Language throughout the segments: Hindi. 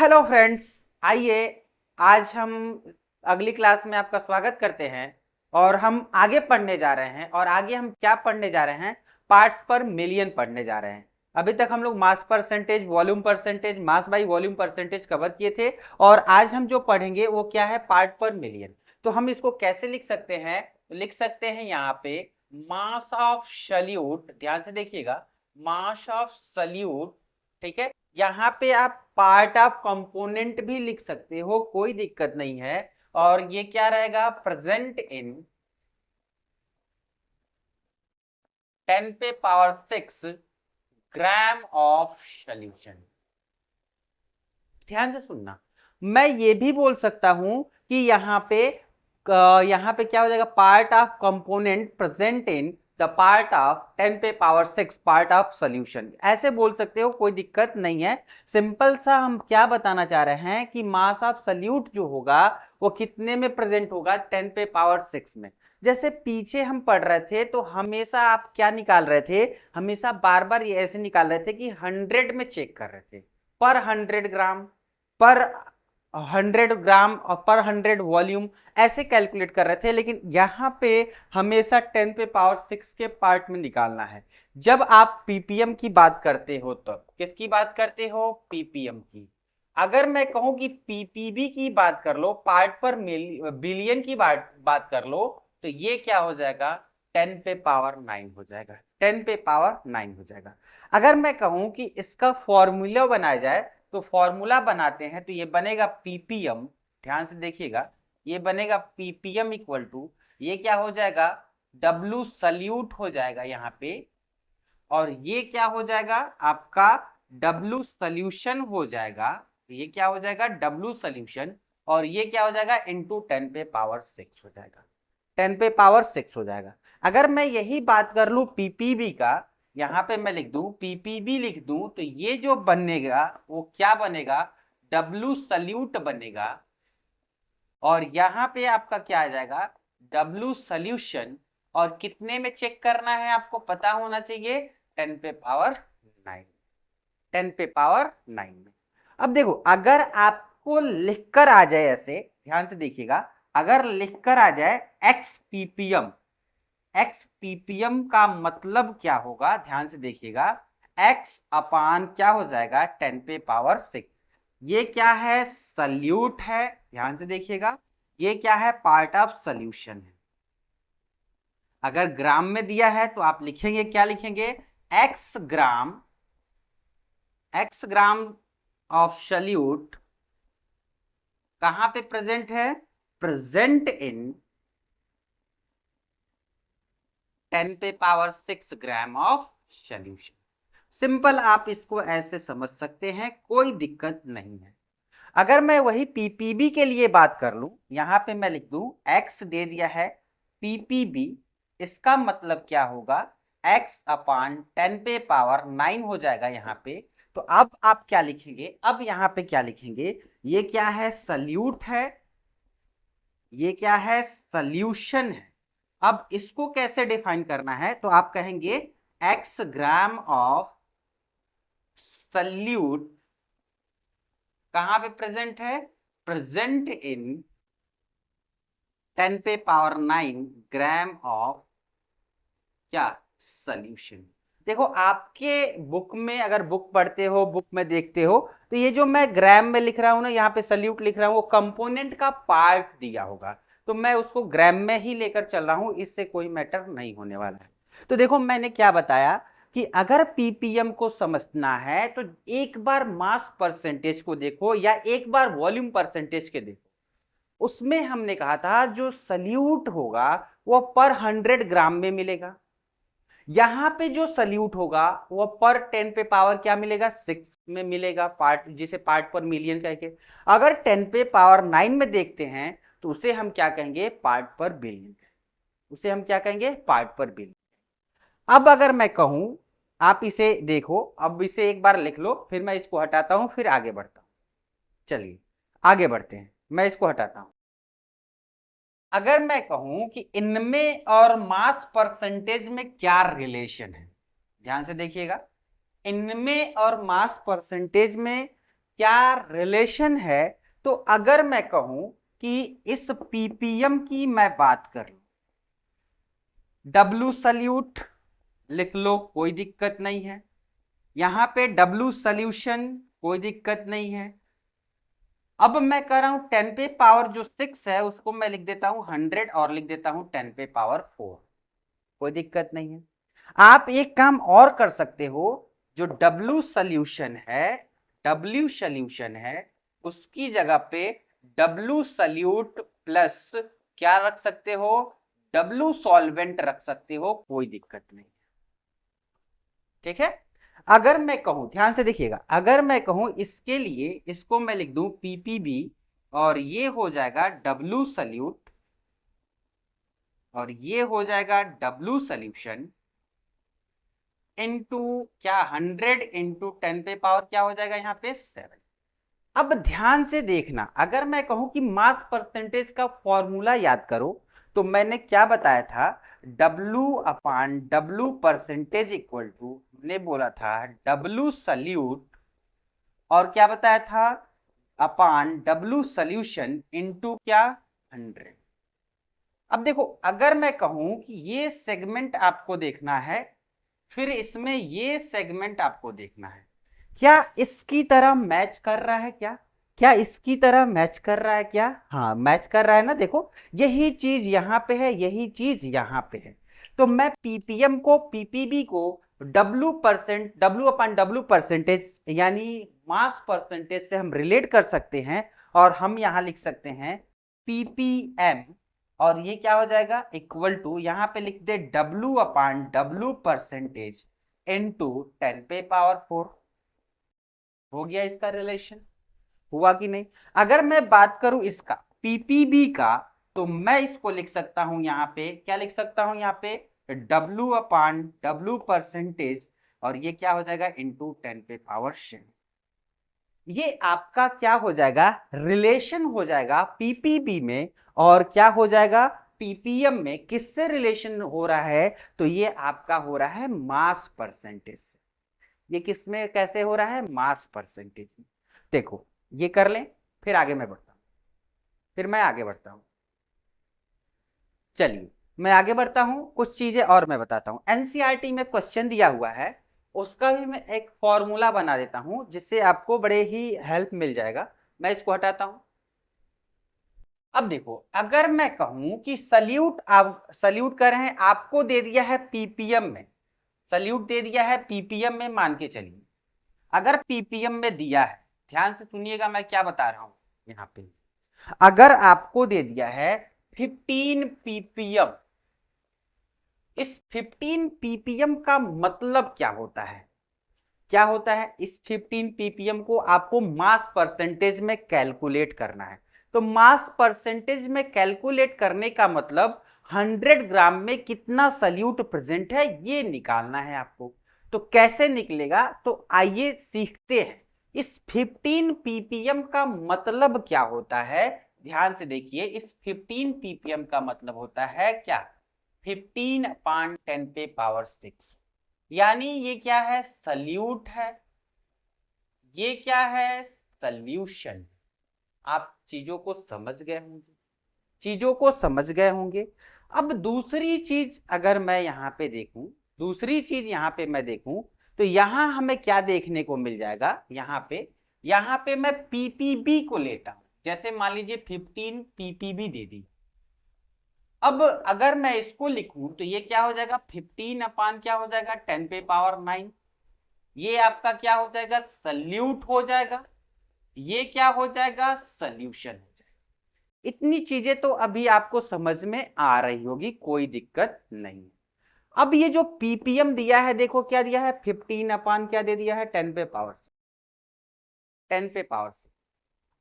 हेलो फ्रेंड्स, आइए आज हम अगली क्लास में आपका स्वागत करते हैं और हम आगे पढ़ने जा रहे हैं। और आगे हम क्या पढ़ने जा रहे हैं? पार्ट्स पर मिलियन पढ़ने जा रहे हैं। अभी तक हम लोग mass percentage, volume percentage, mass by volume percentage cover किए थे और आज हम जो पढ़ेंगे वो क्या है? पार्ट पर मिलियन। तो हम इसको कैसे लिख सकते हैं? लिख सकते हैं यहाँ पे मास ऑफ सल्यूट, ध्यान से देखिएगा, मास ऑफ सल्यूट। ठीक है, यहाँ पे आप पार्ट ऑफ कंपोनेंट भी लिख सकते हो, कोई दिक्कत नहीं है। और ये क्या रहेगा? प्रेजेंट इन 10 पे पावर 6 ग्राम ऑफ सॉल्यूशन। ध्यान से सुनना, मैं ये भी बोल सकता हूं कि यहाँ पे क्या हो जाएगा? Part of component present in the part of 10 पे पावर 6 पार्ट ऑफ सॉल्यूशन, ऐसे बोल सकते हो, कोई दिक्कत नहीं है। सिंपल सा हम क्या बताना चाह रहे हैं कि मास ऑफ सल्यूट जो होगा वो कितने में प्रेजेंट होगा? 10 पे पावर 6 में। जैसे पीछे हम पढ़ रहे थे तो हमेशा आप क्या निकाल रहे थे? हमेशा बार बार ये ऐसे निकाल रहे थे कि 100 में चेक कर रहे थे, पर 100 ग्राम, पर 100 ग्राम और पर 100 वॉल्यूम, ऐसे कैलकुलेट कर रहे थे। लेकिन यहां पे हमेशा 10 पे पावर 6 के पार्ट में निकालना है। जब आप पीपीएम की बात करते हो तो किसकी बात करते हो? पीपीएम की। अगर मैं कहूं कि पीपीबी की बात कर लो, पार्ट पर बिलियन की बात कर लो, तो ये क्या हो जाएगा? 10 पे पावर 9 हो जाएगा, 10 पे पावर 9 हो जाएगा। अगर मैं कहूं कि इसका फॉर्मूला बनाया जाए तो फॉर्मूला बनाते हैं तो ये बनेगा पीपीएम, ध्यान से देखिएगा, ये बनेगा पीपीएम इक्वल टू, ये क्या हो जाएगा? डब्लू सल्यूट हो जाएगा यहाँ पे। और ये क्या हो जाएगा? आपका डब्लू सोल्यूशन हो जाएगा। ये क्या हो जाएगा? W solution. और ये क्या हो जाएगा? इंटू 10 पे पावर 6 हो जाएगा, 10 पे पावर 6 हो जाएगा। अगर मैं यही बात कर लूं पीपीबी का, यहां पे मैं लिख दूं पीपीबी लिख दूं, तो ये जो बनेगा वो क्या बनेगा? डब्लू सल्यूट बनेगा। और यहां पे आपका क्या आ जाएगा? W solution. और कितने में चेक करना है आपको पता होना चाहिए? 10 पे पावर 9, 10 पे पावर 9 में। अब देखो, अगर आपको लिखकर आ जाए ऐसे, ध्यान से देखिएगा, अगर लिखकर आ जाए एक्स पीपीएम, एक्स पीपीएम का मतलब क्या होगा? ध्यान से देखिएगा, एक्स अपान क्या हो जाएगा? 10 पे पावर 6। ये क्या है? सल्यूट है, ध्यान से देखिएगा, ये क्या है? पार्ट ऑफ सॉल्यूशन है। अगर ग्राम में दिया है तो आप लिखेंगे, क्या लिखेंगे? X gram, x gram of solute कहां पे प्रेजेंट है? प्रेजेंट इन 10 पे power 6 gram of solution. Simple, आप इसको ऐसे समझ सकते हैं, कोई दिक्कत नहीं है। अगर मैं वही पीपीबी के लिए बात कर लूं, यहां पे मैं लिख दूं एक्स दे दिया है पीपीबी, इसका मतलब क्या होगा? एक्स अपान 10 पे पावर 9 हो जाएगा यहाँ पे। तो अब आप क्या लिखेंगे? अब यहाँ पे क्या लिखेंगे? ये क्या है? सल्यूट है, ये क्या है? सल्यूशन है। अब इसको कैसे डिफाइन करना है? तो आप कहेंगे एक्स ग्राम ऑफ सल्यूट कहां पे प्रेजेंट है? प्रेजेंट इन 10 पे पावर 9 ग्राम ऑफ क्या? सॉल्यूशन। देखो, आपके बुक में अगर बुक पढ़ते हो, बुक में देखते हो, तो ये जो मैं ग्राम में लिख रहा हूं ना, यहाँ पे सल्यूट लिख रहा हूं, वो कंपोनेंट का पार्ट दिया होगा, तो मैं उसको ग्राम में ही लेकर चल रहा हूं, इससे कोई मैटर नहीं होने वाला है। तो देखो, मैंने क्या बताया कि अगर पीपीएम को समझना है तो एक बार मास परसेंटेज को देखो या एक बार वॉल्यूम परसेंटेज के देखो। उसमें हमने कहा था जो सल्यूट होगा वो पर 100 ग्राम में मिलेगा। यहां पे जो सल्यूट होगा वो पर 10 पे पावर क्या मिलेगा? 6 में मिलेगा, पार्ट जिसे पार्ट पर मिलियन कहेंगे। अगर 10 पे पावर 9 में देखते हैं तो उसे हम क्या कहेंगे? पार्ट पर बिलियन। उसे हम क्या कहेंगे? पार्ट पर बिलियन। अब अगर मैं कहूं, आप इसे देखो, अब इसे एक बार लिख लो, फिर मैं इसको हटाता हूं, फिर आगे बढ़ता हूं। चलिए आगे बढ़ते हैं, मैं इसको हटाता हूं। अगर मैं कहूं कि इनमें और मास परसेंटेज में क्या रिलेशन है, ध्यान से देखिएगा, इनमें और मास परसेंटेज में क्या रिलेशन है, तो अगर मैं कहूं कि इस पीपीएम की मैं बात करूं, डब्लू सल्यूट लिख लो, कोई दिक्कत नहीं है। यहां पे डब्लू सॉल्यूशन, कोई दिक्कत नहीं है। अब मैं कर रहा हूं 10 पे पावर जो 6 है उसको मैं लिख देता हूं 100 और लिख देता हूं 10 पे पावर 4, कोई दिक्कत नहीं है। आप एक काम और कर सकते हो, जो डब्लू सॉल्यूशन है उसकी जगह पे डब्लू सल्यूट प्लस क्या रख सकते हो, डब्लू सॉल्वेंट रख सकते हो, कोई दिक्कत नहीं। ठीक है। अगर मैं कहूं, ध्यान से देखिएगा, अगर मैं कहूं इसके लिए इसको मैं लिख दूं पीपीबी और ये हो जाएगा डब्लू सल्यूट और ये हो जाएगा डब्लू सॉल्यूशन इंटू क्या 100 इंटू 10 पे पावर क्या हो जाएगा यहाँ पे 7। अब ध्यान से देखना, अगर मैं कहूं कि मास परसेंटेज का फॉर्मूला याद करो, तो मैंने क्या बताया था, W upon W percentage equal to, ने बोला था W सल्यूट और क्या बताया था, अपान W सॉल्यूशन इनटू क्या 100। अब देखो, अगर मैं कहूं कि ये सेगमेंट आपको देखना है, फिर इसमें ये सेगमेंट आपको देखना है, क्या इसकी तरह मैच कर रहा है, क्या इसकी तरह मैच कर रहा है, क्या हाँ मैच कर रहा है ना। देखो यही चीज यहां पे है, यही चीज यहां पे है, तो मैं पीपीएम को पीपीबी को डब्लू अपन डब्लू परसेंटेज यानी मास परसेंटेज से हम रिलेट कर सकते हैं और हम यहां लिख सकते हैं पीपीएम और ये क्या हो जाएगा इक्वल टू, यहां पे लिख दे W upon W percentage into 10 पे पावर 4। हो गया इसका रिलेशन, हुआ कि नहीं। अगर मैं बात करूं इसका पीपीबी का, तो मैं इसको लिख सकता हूं यहां पे, क्या लिख सकता हूं यहां पे W अपान W परसेंटेज और ये क्या हो जाएगा इंटू 10 पे पावर 6। ये आपका क्या हो जाएगा, रिलेशन हो जाएगा पीपीबी में, और क्या हो जाएगा पीपीएम में। किससे रिलेशन हो रहा है, तो ये आपका हो रहा है मास परसेंटेज से। ये किसमें कैसे हो रहा है, मास परसेंटेज में। देखो ये कर लें, फिर आगे मैं बढ़ता हूं, फिर मैं आगे बढ़ता हूं। चलिए मैं आगे बढ़ता हूं, कुछ चीजें और मैं बताता हूं। एनसीईआरटी में क्वेश्चन दिया हुआ है, उसका भी मैं एक फॉर्मूला बना देता हूं जिससे आपको बड़े ही हेल्प मिल जाएगा। मैं इसको हटाता हूं। अब देखो, अगर मैं कहूं कि सल्यूट, आप सल्यूट कर रहे हैं, आपको दे दिया है पीपीएम में, सल्यूट दे दिया है पीपीएम में, मान के चलिए अगर पीपीएम में दिया है, ध्यान से सुनिएगा मैं क्या बता रहा हूं यहां पे, अगर आपको दे दिया है 15 पीपीएम, इस 15 पीपीएम का मतलब क्या होता है, क्या होता है, इस 15 पीपीएम को आपको मास परसेंटेज में कैलकुलेट करना है। तो मास परसेंटेज में कैलकुलेट करने का मतलब 100 ग्राम में कितना सल्यूट प्रेजेंट है ये निकालना है आपको। तो कैसे निकलेगा, तो आइए सीखते हैं। इस 15 पीपीएम का मतलब क्या होता है, ध्यान से देखिए, इस 15 पीपीएम का मतलब होता है क्या, 15 अपान 10 पे पावर 6, यानी ये क्या है, सल्यूट है, ये क्या है, सल्यूशन। आप चीजों को समझ गए होंगे, चीजों को समझ गए होंगे। अब दूसरी चीज अगर मैं यहां पे देखूं, दूसरी चीज यहां पे मैं देखूं, तो यहां हमें क्या देखने को मिल जाएगा, यहां पे मैं पीपीबी को लेता हूं, जैसे मान लीजिए 15 पीपीबी दे दी। अब अगर मैं इसको लिखूं तो ये क्या हो जाएगा, 15 अपान क्या हो जाएगा 10 पे पावर 9, ये आपका क्या हो जाएगा, सल्यूट हो जाएगा, ये क्या हो जाएगा, सल्यूशन हो जाएगा। इतनी चीजें तो अभी आपको समझ में आ रही होगी, कोई दिक्कत नहीं। अब ये जो पीपीएम दिया है, देखो क्या दिया है, 15 अपान क्या दे दिया है 10 पे पावर से, 10 पे पावर से।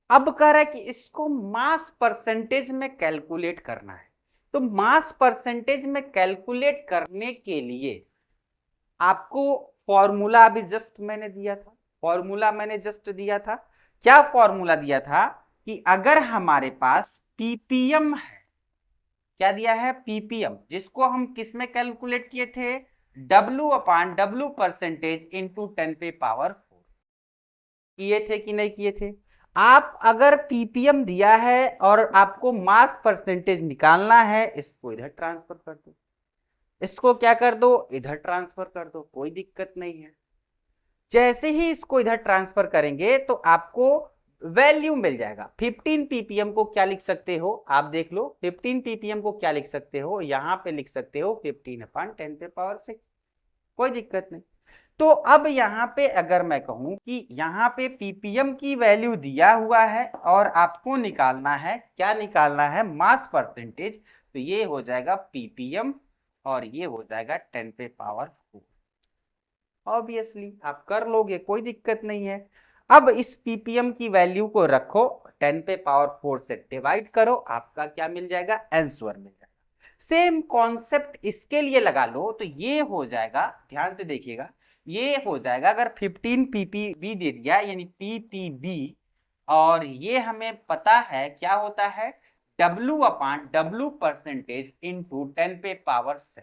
अब कह रहा है कि इसको मास परसेंटेज में कैलकुलेट करना है। तो मास परसेंटेज में कैलकुलेट करने के लिए आपको फॉर्मूला अभी जस्ट मैंने दिया था, फॉर्मूला मैंने जस्ट दिया था, क्या फॉर्मूला दिया था कि अगर हमारे पास पीपीएम है, क्या दिया है पीपीएम, जिसको हम किस में कैलकुलेट किए थे, W upon W percentage into 10 पे पावर 4। किए थे कि नहीं किए थे? आप अगर पीपीएम दिया है और आपको मास परसेंटेज निकालना है, इसको इधर ट्रांसफर कर दो, इसको क्या कर दो, इधर ट्रांसफर कर दो, कोई दिक्कत नहीं है। जैसे ही इसको इधर ट्रांसफर करेंगे तो आपको वैल्यू मिल जाएगा। 15 पीपीएम को क्या लिख सकते हो, आप देख लो, 15 पीपीएम को क्या लिख सकते हो, यहां पे लिख सकते हो 15/10⁶, कोई दिक्कत नहीं। तो अब यहां पे अगर मैं कहूं कि यहां पे पीपीएम की वैल्यू दिया हुआ है और आपको निकालना है, क्या निकालना है, मास परसेंटेज, तो ये हो जाएगा पीपीएम और ये हो जाएगा 10⁴। ऑब्वियसली आप कर लोगे, कोई दिक्कत नहीं है। अब इस पीपीएम की वैल्यू को रखो, 10⁴ से डिवाइड करो, आपका क्या मिल जाएगा, आंसर मिल जाएगा। सेम कॉन्सेप्ट इसके लिए लगा लो, तो ये हो जाएगा, ध्यान से देखिएगा, ये हो जाएगा अगर 15 पीपीबी दे दिया यानी पीपीबी, और ये हमें पता है क्या होता है, W/W परसेंटेज इंटू 10⁻⁷।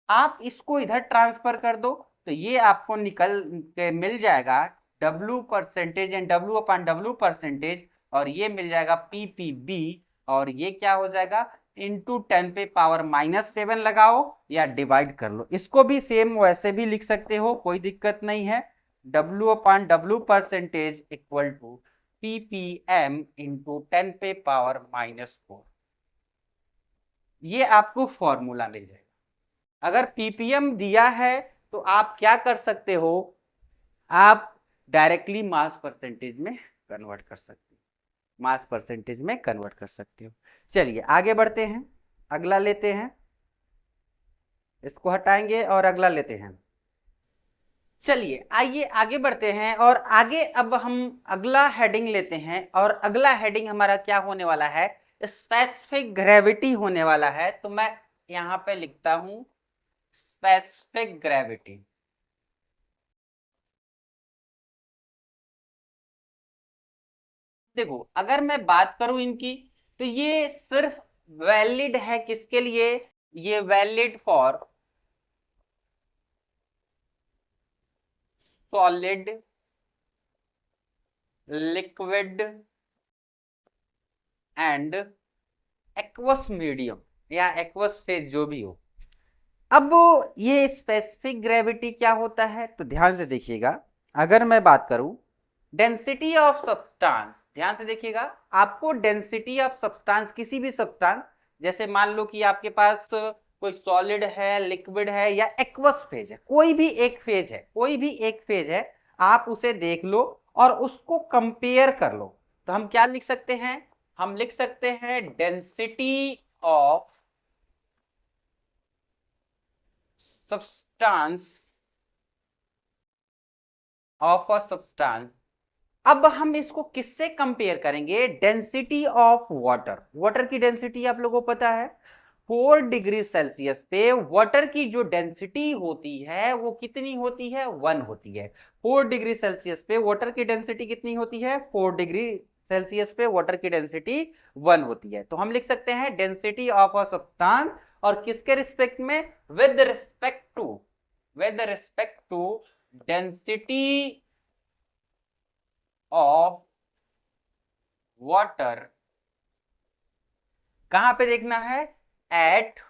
आप इसको इधर ट्रांसफर कर दो, तो ये आपको निकल के मिल जाएगा W percentage and W/W percentage, और ये मिल जाएगा पीपीबी, और ये क्या हो जाएगा, इंटू 10⁻⁻7 लगाओ या डिवाइड कर लो, इसको भी सेम वैसे भी लिख सकते हो, कोई दिक्कत नहीं है। W/W percentage equal to ppm into 10⁻⁻4, ये आपको फॉर्मूला मिल जाएगा। अगर पीपीएम दिया है तो आप क्या कर सकते हो, आप डायरेक्टली मास परसेंटेज में कन्वर्ट कर सकते हो, मास परसेंटेज में कन्वर्ट कर सकते हो। चलिए आगे बढ़ते हैं, अगला लेते हैं, इसको हटाएंगे और अगला लेते हैं। चलिए आइए आगे बढ़ते हैं, और आगे अब हम अगला हेडिंग लेते हैं, और अगला हेडिंग हमारा क्या होने वाला है, स्पेसिफिक ग्रेविटी होने वाला है। तो मैं यहां पे लिखता हूं स्पेसिफिक ग्रेविटी। देखो अगर मैं बात करूं इनकी, तो ये सिर्फ वैलिड है किसके लिए, ये valid for solid, liquid and aqueous medium या एक्वस फेज, जो भी हो। अब ये स्पेसिफिक ग्रेविटी क्या होता है, तो ध्यान से देखिएगा, अगर मैं बात करूं डेंसिटी ऑफ सब्सटेंस, ध्यान से देखिएगा, आपको डेंसिटी ऑफ सब्सटेंस, किसी भी सब्सटेंस, जैसे मान लो कि आपके पास कोई सॉलिड है, लिक्विड है या एक्वस फेज है, कोई भी एक फेज है, कोई भी एक फेज है, आप उसे देख लो और उसको कंपेयर कर लो। तो हम क्या लिख सकते हैं, हम लिख सकते हैं density of substance of a substance. अब हम इसको किससे कंपेयर करेंगे, डेंसिटी ऑफ वाटर, वाटर की डेंसिटी आप लोगों को पता है, 4 डिग्री सेल्सियस पे वाटर की जो डेंसिटी होती है वो कितनी होती है, 1 होती है। 4 डिग्री सेल्सियस पे वाटर की डेंसिटी कितनी होती है, 4 डिग्री सेल्सियस पे वाटर की डेंसिटी 1 होती है। तो हम लिख सकते हैं डेंसिटी ऑफ अ सब्सटेंस, और किसके रिस्पेक्ट में, with respect to, with respect to density of water, कहां पे देखना है, एट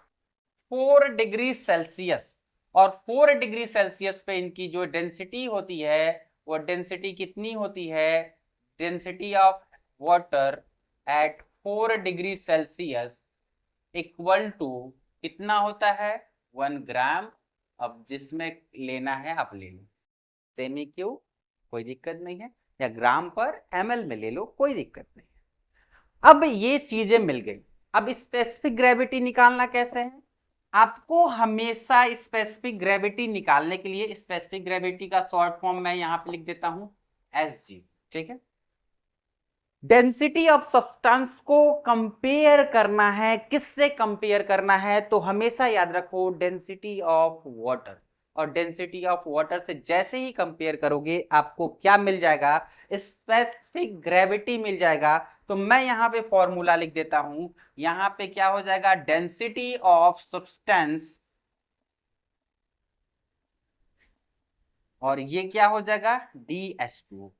4 डिग्री सेल्सियस, और 4 डिग्री सेल्सियस पे इनकी जो डेंसिटी होती है वो डेंसिटी कितनी होती है, density of water at 4 degree Celsius equal to कितना होता है, 1 ग्राम। अब जिसमें लेना है आप ले लो, सेमी क्यूब, कोई दिक्कत नहीं है, या ग्राम पर एमएल में ले लो, कोई दिक्कत नहीं है। अब ये चीजें मिल गई, अब स्पेसिफिक ग्रेविटी निकालना कैसे है, आपको हमेशा स्पेसिफिक ग्रेविटी निकालने के लिए, स्पेसिफिक ग्रेविटी का शॉर्ट फॉर्म मैं यहां पे लिख देता हूं एसजी, ठीक है। डेंसिटी ऑफ सब्सटेंस को कंपेयर करना है, किससे कंपेयर करना है, तो हमेशा याद रखो डेंसिटी ऑफ वाटर, और डेंसिटी ऑफ वाटर से जैसे ही कंपेयर करोगे आपको क्या मिल जाएगा, स्पेसिफिक ग्रेविटी मिल जाएगा। तो मैं यहां पे फॉर्मूला लिख देता हूं, यहां पे क्या हो जाएगा, डेंसिटी ऑफ सब्सटेंस, और ये क्या हो जाएगा, DH2,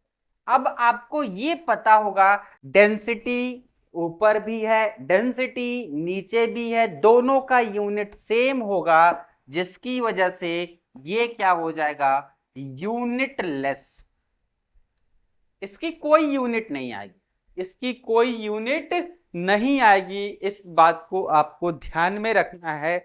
अब आपको ये पता होगा डेंसिटी ऊपर भी है, डेंसिटी नीचे भी है, दोनों का यूनिट सेम होगा, जिसकी वजह से ये क्या हो जाएगा, यूनिटलेस। इसकी कोई यूनिट नहीं आएगी, इसकी कोई यूनिट नहीं आएगी। इस बात को आपको ध्यान में रखना है।